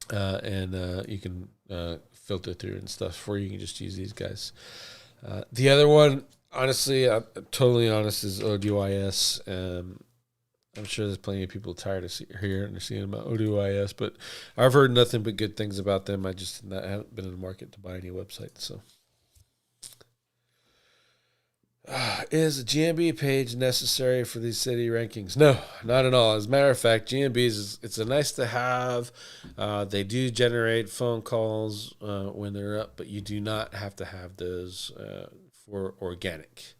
Speaker 1: and you can filter through and stuff, or you can just use these guys. The other one, honestly, I'm totally honest, is ODYS. I'm sure there's plenty of people tired of hearing and seeing about ODYS, but I've heard nothing but good things about them. I just haven't been in the market to buy any websites. So, is a GMB page necessary for these city rankings? No, not at all. As a matter of fact, GMBs it's a nice to have. They do generate phone calls when they're up, but you do not have to have those for organic.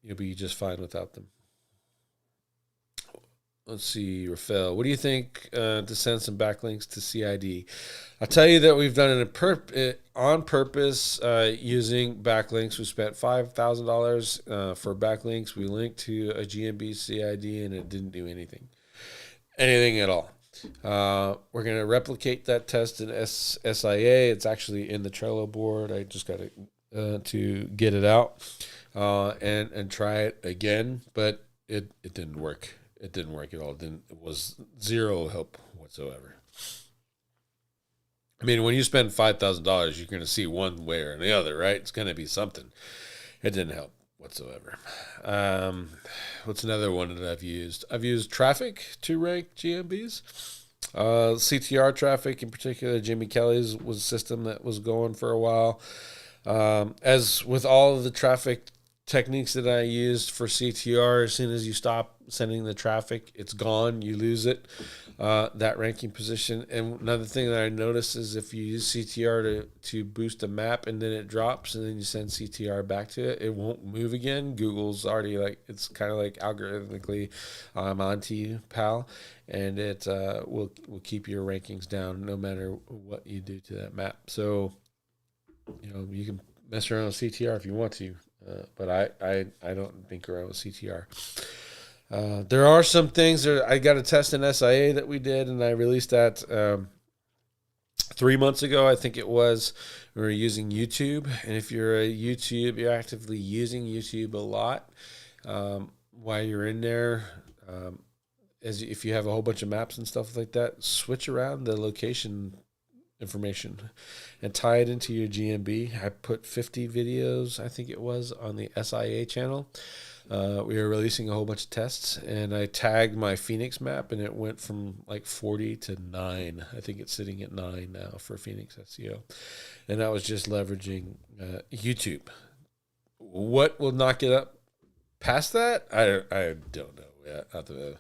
Speaker 1: You'll be just fine without them. Let's see, Rafael. What do you think to send some backlinks to CID? I'll tell you that we've done it on purpose using backlinks. We spent $5,000 for backlinks. We linked to a GMB CID, and it didn't do anything at all. We're going to replicate that test in SIA. It's actually in the Trello board. I just got to get it out and try it again, but it didn't work. It didn't work at all. It was zero help whatsoever. I mean, when you spend $5,000, you're going to see one way or the other, right? It's going to be something. It didn't help whatsoever. What's another one that I've used? I've used Traffic to rank GMBs. CTR Traffic in particular, Jimmy Kelly's was a system that was going for a while. As with all of the traffic techniques that I used for CTR, as soon as you stop sending the traffic, it's gone. You lose it, that ranking position. And another thing that I noticed is if you use CTR to boost a map and then it drops and then you send CTR back to it, it won't move again. Google's already like, it's kind of like algorithmically, onto you, pal. And it will keep your rankings down no matter what you do to that map. So, you can mess around with CTR if you want to. But I don't think around with CTR. There are some things that I got a test in SIA that we did, and I released that 3 months ago, I think it was. We were using YouTube, and if you're you're actively using YouTube a lot while you're in there. If you have a whole bunch of maps and stuff like that, switch around the location information and tie it into your GMB. I put 50 videos, I think it was, on the SIA channel. We were releasing a whole bunch of tests, and I tagged my Phoenix map, and it went from like 40 to 9. I think it's sitting at 9 now for Phoenix SEO. And that was just leveraging YouTube. What will knock it up past that? I don't know. I'll have to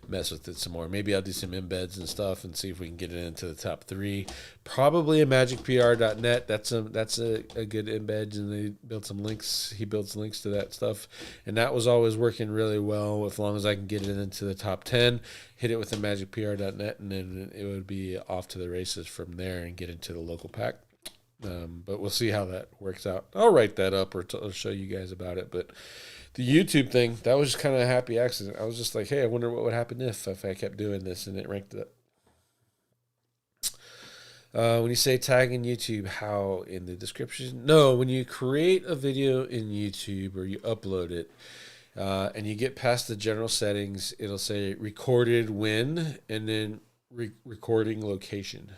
Speaker 1: mess with it some more. Maybe I'll do some embeds and stuff and see if we can get it into the top 3. Probably a magicpr.net. That's a good embed, and they built some links. He builds links to that stuff, and that was always working really well. As long as I can get it into the top 10, hit it with the magicpr.net, and then it would be off to the races from there and get into the local pack. But we'll see how that works out. I'll write that up or I'll show you guys about it. But the YouTube thing, that was just kind of a happy accident. I was just like, hey, I wonder what would happen if I kept doing this, and it ranked it up. When you say tag in YouTube, how in the description? No, when you create a video in YouTube or you upload it, and you get past the general settings, it'll say recorded when, and then recording location.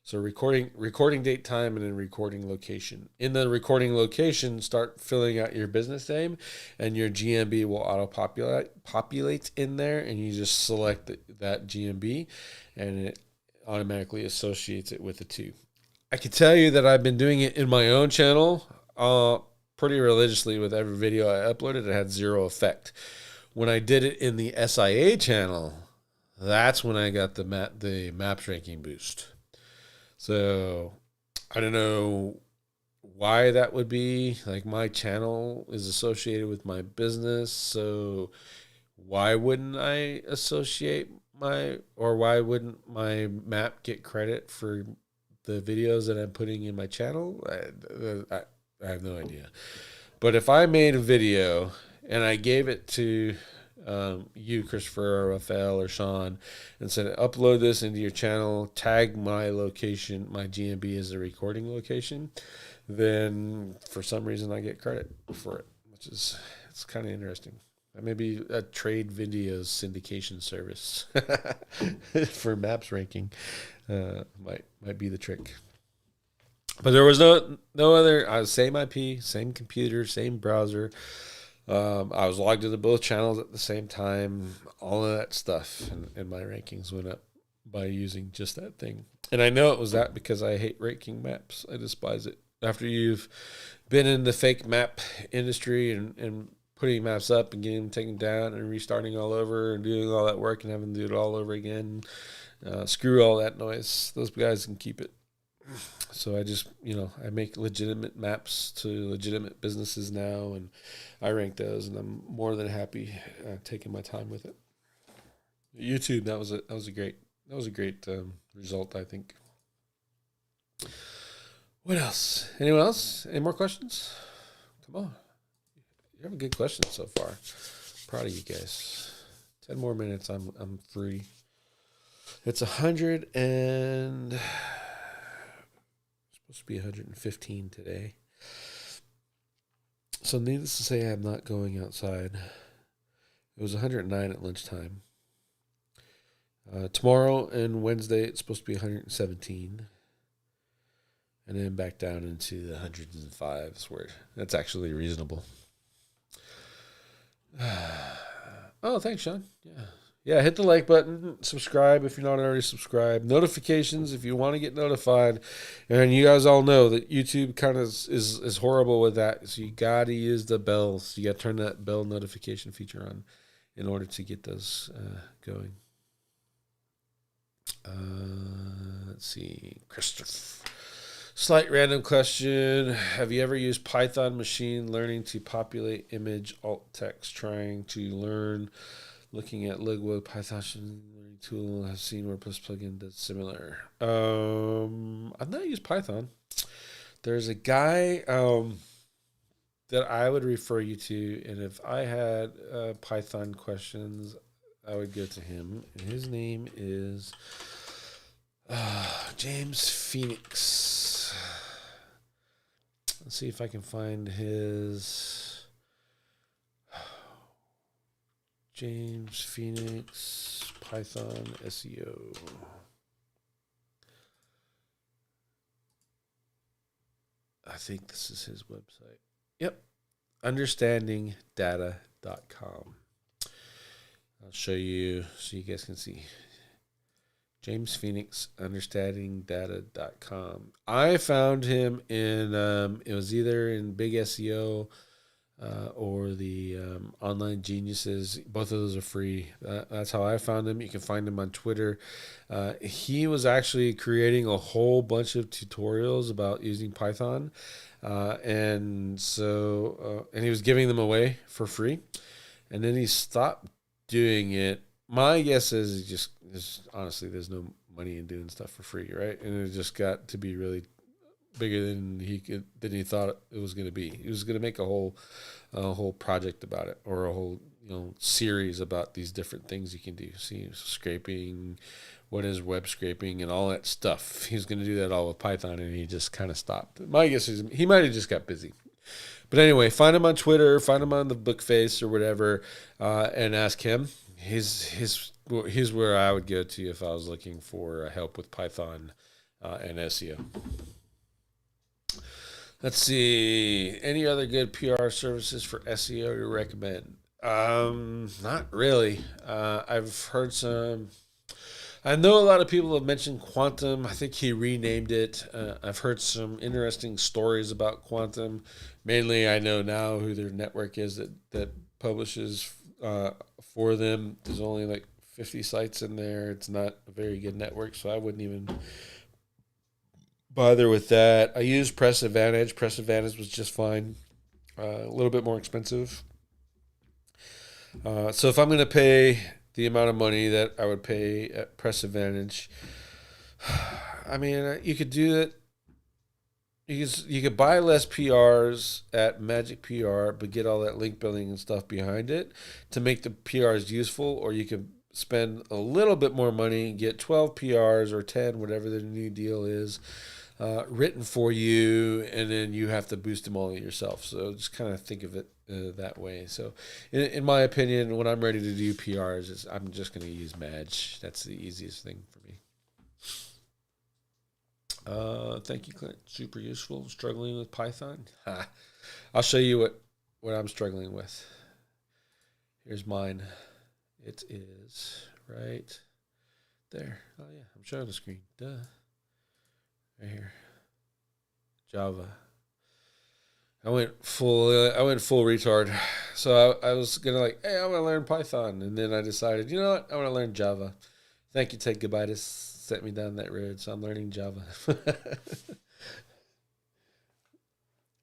Speaker 1: So recording date, time, and then recording location. In the recording location, start filling out your business name, and your GMB will auto-populate in there, and you just select that GMB, and it automatically associates it with the 2. I can tell you that I've been doing it in my own channel pretty religiously with every video I uploaded. It had 0 effect. When I did it in the SIA channel, that's when I got the maps ranking boost. So I don't know why that would be. Like, my channel is associated with my business, so why wouldn't I why wouldn't my map get credit for the videos that I'm putting in my channel? I have no idea. But if I made a video and I gave it to you, Christopher, or Raphael, or Sean, and said, upload this into your channel, tag my location, my GMB as a recording location, then for some reason I get credit for it, which is, it's kind of interesting. Maybe a trade videos syndication service for maps ranking might be the trick. But there was no other, same IP, same computer, same browser. I was logged into both channels at the same time. All of that stuff, and my rankings went up by using just that thing. And I know it was that because I hate ranking maps. I despise it. After you've been in the fake map industry and putting maps up and getting them taken down and restarting all over and doing all that work and having to do it all over again, screw all that noise. Those guys can keep it. So I just, I make legitimate maps to legitimate businesses now, and I rank those, and I'm more than happy taking my time with it. YouTube, that was a great result, I think. What else? Anyone else? Any more questions? Come on, you have a good question so far. Proud of you guys. 10 more minutes. I'm free. It's 100 and. Supposed to be 115 today. So needless to say, I'm not going outside. It was 109 at lunchtime. Tomorrow and Wednesday, it's supposed to be 117. And then back down into the 105s, where that's actually reasonable. Oh, thanks, Sean. Yeah. Yeah, hit the like button, subscribe if you're not already subscribed, notifications if you want to get notified. And you guys all know that YouTube kind of is horrible with that. So you got to use the bells. You got to turn that bell notification feature on in order to get those going. Let's see. Christopher. Slight random question. Have you ever used Python machine learning to populate image alt text? Trying to learn, looking at Ligwo Python learning tool. I've seen WordPress plugin that's similar. I've not used Python. There's a guy that I would refer you to, and if I had Python questions, I would go to him. And his name is James Phoenix. Let's see if I can find his James Phoenix Python SEO. I think this is his website. Yep. Understandingdata.com. I'll show you so you guys can see. James Phoenix, understandingdata.com. I found him in, it was either in Big SEO or the Online Geniuses. Both of those are free. That's how I found him. You can find him on Twitter. He was actually creating a whole bunch of tutorials about using Python. And he was giving them away for free. And then he stopped doing it. My guess is honestly, there's no money in doing stuff for free, right? And it just got to be really bigger than he thought it was going to be. He was going to make a whole project about it, or a whole series about these different things you can do. See, scraping, what is web scraping, and all that stuff. He was going to do that all with Python, and he just kind of stopped. My guess is he might have just got busy. But anyway, find him on Twitter, find him on the Bookface or whatever, and ask him. He's where I would go to if I was looking for help with Python and SEO. Let's see. Any other good PR services for SEO to recommend? Not really. I've heard some. I know a lot of people have mentioned Quantum. I think he renamed it. I've heard some interesting stories about Quantum. Mainly, I know now who their network is that publishes for them. There's only like 50 sites in there. It's not a very good network, so I wouldn't even bother with that. I used Press Advantage. Press Advantage was just fine. A little bit more expensive. So if I'm going to pay the amount of money that I would pay at Press Advantage, I mean, you could do it. You could buy less PRs at Magic PR, but get all that link building and stuff behind it to make the PRs useful, or you could spend a little bit more money, get 12 PRs or 10, whatever the new deal is, written for you, and then you have to boost them all yourself. So just kind of think of it that way. So in my opinion, when I'm ready to do PRs, I'm just going to use Madge. That's the easiest thing for me. Thank you, Clint. Super useful. Struggling with Python? I'll show you what I'm struggling with. Here's mine. It is right there. Oh, yeah. I'm showing the screen. Duh. Right here. Java. I went full retard. So I was going to hey, I want to learn Python. And then I decided, you know what? I want to learn Java. Thank you, Ted Goodbye. Set me down that road, so I'm learning Java.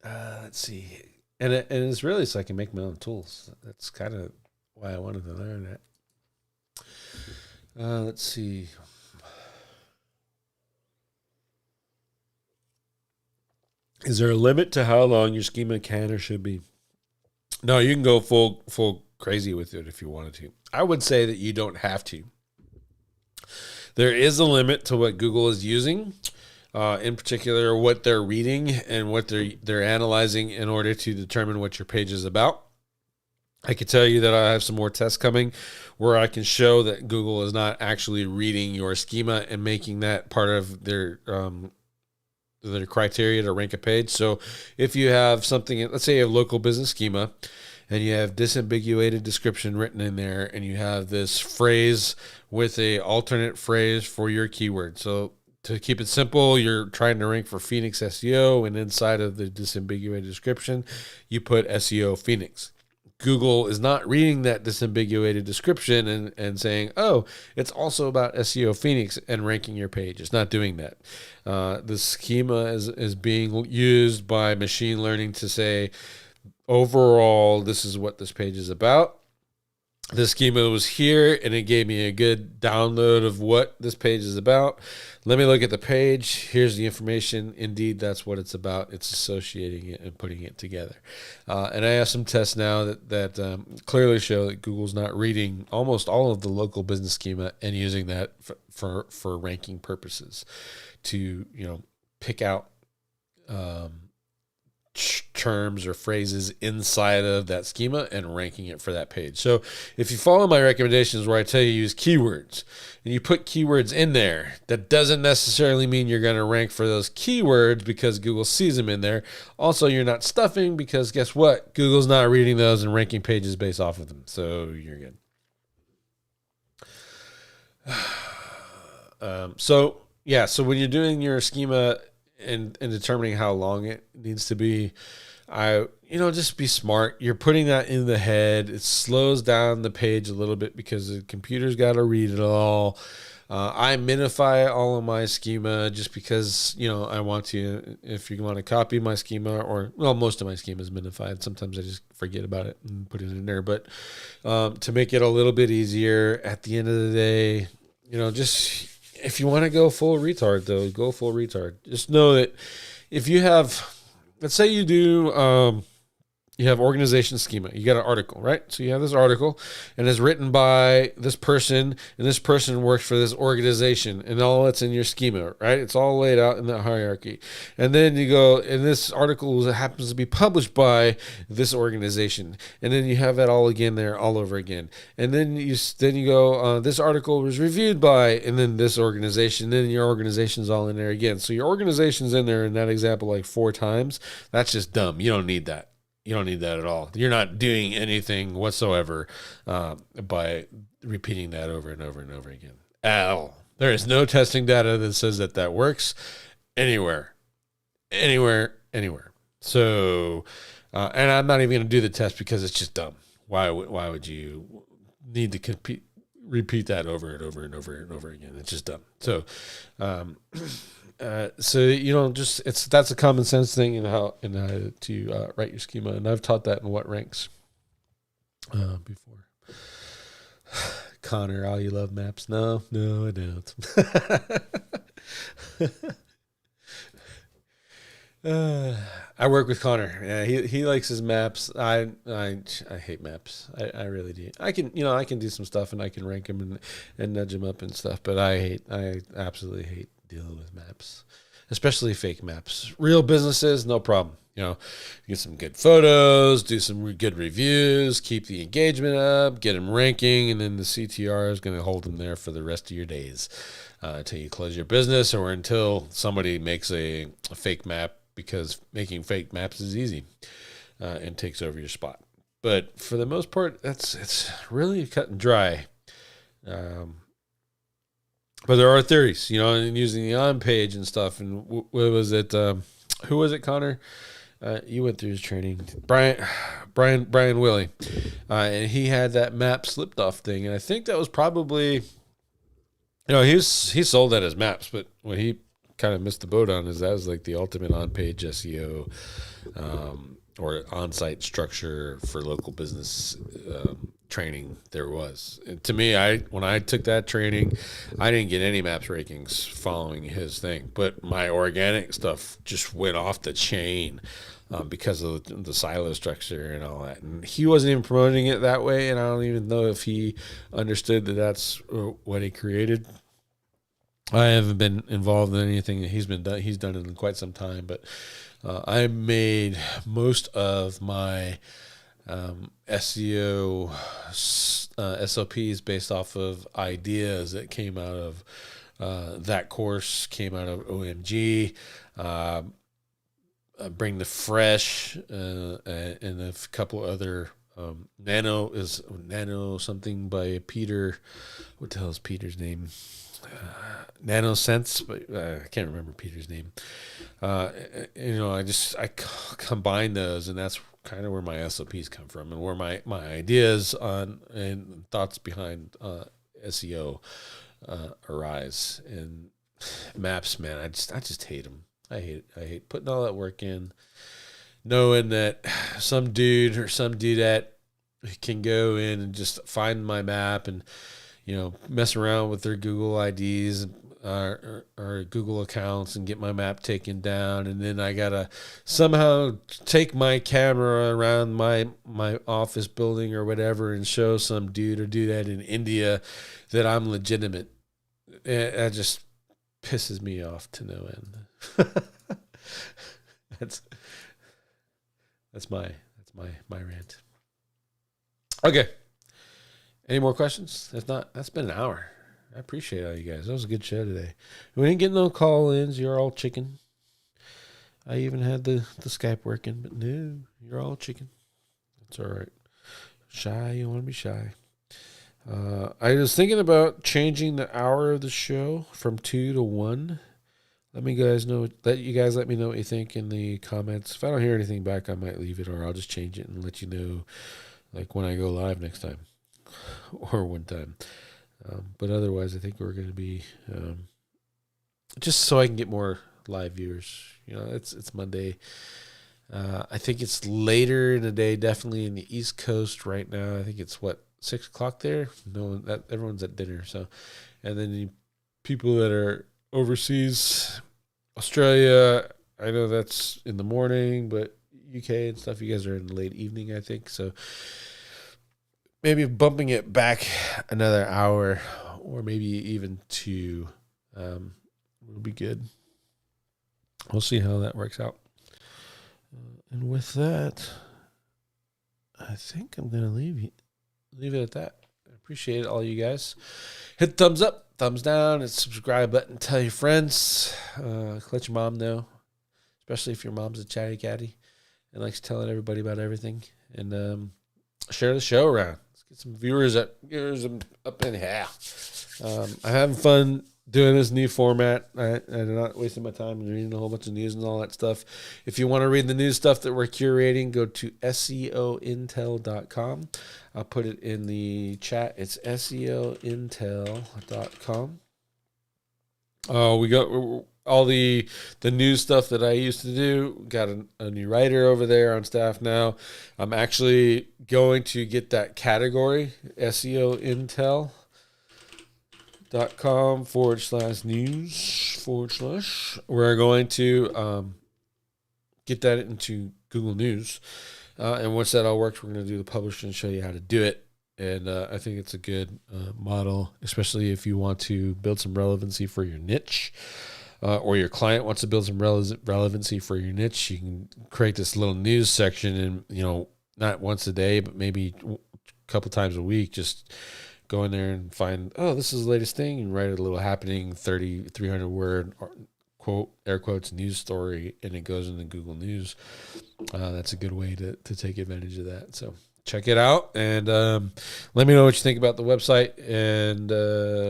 Speaker 1: Let's see, and it's really so I can make my own tools. That's kind of why I wanted to learn that. Let's see. Is there a limit to how long your schema can or should be? No, you can go full crazy with it if you wanted to. I would say that you don't have to. There is a limit to what Google is using, in particular what they're reading and what they're analyzing in order to determine what your page is about. I can tell you that I have some more tests coming where I can show that Google is not actually reading your schema and making that part of their criteria to rank a page. So if you have something, let's say you have local business schema, and you have disambiguated description written in there, and you have this phrase with a alternate phrase for your keyword. So to keep it simple, you're trying to rank for Phoenix SEO, and inside of the disambiguated description, you put SEO Phoenix. Google is not reading that disambiguated description and saying, oh, it's also about SEO Phoenix and ranking your page. It's not doing that. The schema is being used by machine learning to say, overall, this is what this page is about. The schema was here, and it gave me a good download of what this page is about. Let me look at the page. Here's the information. Indeed, that's what it's about. It's associating it and putting it together. And I have some tests now that clearly show that Google's not reading almost all of the local business schema and using that for ranking purposes to, pick out terms or phrases inside of that schema and ranking it for that page. So if you follow my recommendations where I tell you use keywords and you put keywords in there, that doesn't necessarily mean you're going to rank for those keywords because Google sees them in there. Also, you're not stuffing because guess what? Google's not reading those and ranking pages based off of them. So you're good. So when you're doing your schema and determining how long it needs to be, just be smart. You're putting that in the head. It slows down the page a little bit because the computer's got to read it all. I minify all of my schema just because, I want to. If you want to copy my schema, most of my schema is minified. Sometimes I just forget about it and put it in there. But to make it a little bit easier at the end of the day, just if you want to go full retard, though, go full retard. Just know that if you have, let's say you do, you have organization schema. You got an article, right? So you have this article, and it's written by this person, and this person works for this organization, and all that's in your schema, right? It's all laid out in that hierarchy. And then you go, and this article happens to be published by this organization, and then you have that all again there, all over again. And then you go, this article was reviewed by, and then this organization, then your organization's all in there again. So your organization's in there in that example like 4 times. That's just dumb. You don't need that. You don't need that at all. You're not doing anything whatsoever by repeating that over and over and over again at all. There is no testing data that says that works anywhere. So, and I'm not even going to do the test because it's just dumb. Why would you need to repeat that over and over and over and over again? It's just dumb. So, that's a common sense thing in how to write your schema, and I've taught that in What Ranks before. Connor, all you love maps? No, I don't. I work with Connor. Yeah, he likes his maps. I hate maps. I really do. I can do some stuff and I can rank them and nudge them up and stuff, but I absolutely hate dealing with maps, especially fake maps. Real businesses, no problem. Get some good photos, do some good reviews, keep the engagement up, get them ranking, and then the CTR is going to hold them there for the rest of your days until you close your business or until somebody makes a fake map, because making fake maps is easy and takes over your spot. But for the most part, it's really cut and dry. But there are theories, and using the on page and stuff. And what was it? Who was it, Connor? You went through his training. Brian Willie. And he had that map slipped off thing. And I think that was probably, he sold that as maps, but what he kind of missed the boat on is that was like the ultimate on-page SEO or on-site structure for local business training there was. And to me, when I took that training, I didn't get any maps rankings following his thing, but my organic stuff just went off the chain because of the silo structure and all that. And he wasn't even promoting it that way, and I don't even know if he understood that that's what he created. I haven't been involved in anything that he's done it in quite some time, but I made most of my SEO SOPs based off of ideas that came out of that course, came out of OMG, Bring the Fresh, and a couple other Nano something by Peter. What the hell is Peter's name? Nanosense, but I can't remember Peter's name. I combine those, and that's kind of where my SOPs come from, and where my ideas on and thoughts behind SEO arise. And maps, man, I just hate them. I hate putting all that work in, knowing that some dude or some dudette can go in and just find my map and mess around with their Google IDs or Google accounts and get my map taken down, and then I gotta somehow take my camera around my office building or whatever and show some dude or do that in India that I'm legitimate. That just pisses me off to no end. that's my rant. Okay. Any more questions? If not, that's been an hour. I appreciate all you guys. That was a good show today. We didn't get no call-ins. You're all chicken. I even had the Skype working, but no, you're all chicken. That's all right. Shy, you want to be shy. I was thinking about changing the hour of the show from 2 to 1. Let you guys let me know what you think in the comments. If I don't hear anything back, I might leave it, or I'll just change it and let you know, like when I go live next time, or one time. But otherwise, I think we're going to be just so I can get more live viewers. It's Monday. I think it's later in the day, definitely in the East Coast right now. I think it's 6 o'clock there. No, that everyone's at dinner. So, and then the people that are overseas, Australia, I know that's in the morning, but UK and stuff, you guys are in the late evening, I think. So maybe bumping it back another hour, or maybe even 2, will be good. We'll see how that works out. And with that, I think I'm going to leave it at that. I appreciate it, all you guys. Hit thumbs up, thumbs down, and subscribe button. Tell your friends. Let your mom know, especially if your mom's a chatty catty and likes telling everybody about everything. And share the show around. Let's get some viewers up in here. I'm having fun doing this new format. I'm not wasting my time and reading a whole bunch of news and all that stuff. If you want to read the news stuff that we're curating, go to SEOintel.com. I'll put it in the chat. It's SEOintel.com. We got all the news stuff that I used to do. Got a new writer over there on staff now. I'm actually going to get that category, SEOintel.com/news/. We're going to get that into Google News. And once that all works, we're going to do the publish and show you how to do it. And I think it's a good model, especially if you want to build some relevancy for your niche, or your client wants to build some relevancy for your niche. You can create this little news section, and not once a day, but maybe a couple times a week. Just go in there and find, this is the latest thing, and write a little happening 300 word quote, air quotes, news story, and it goes into Google News. That's a good way to take advantage of that. So check it out, and let me know what you think about the website, and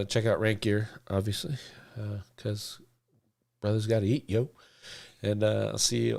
Speaker 1: check out Rank Gear, obviously, because brothers got to eat, yo. And I'll see you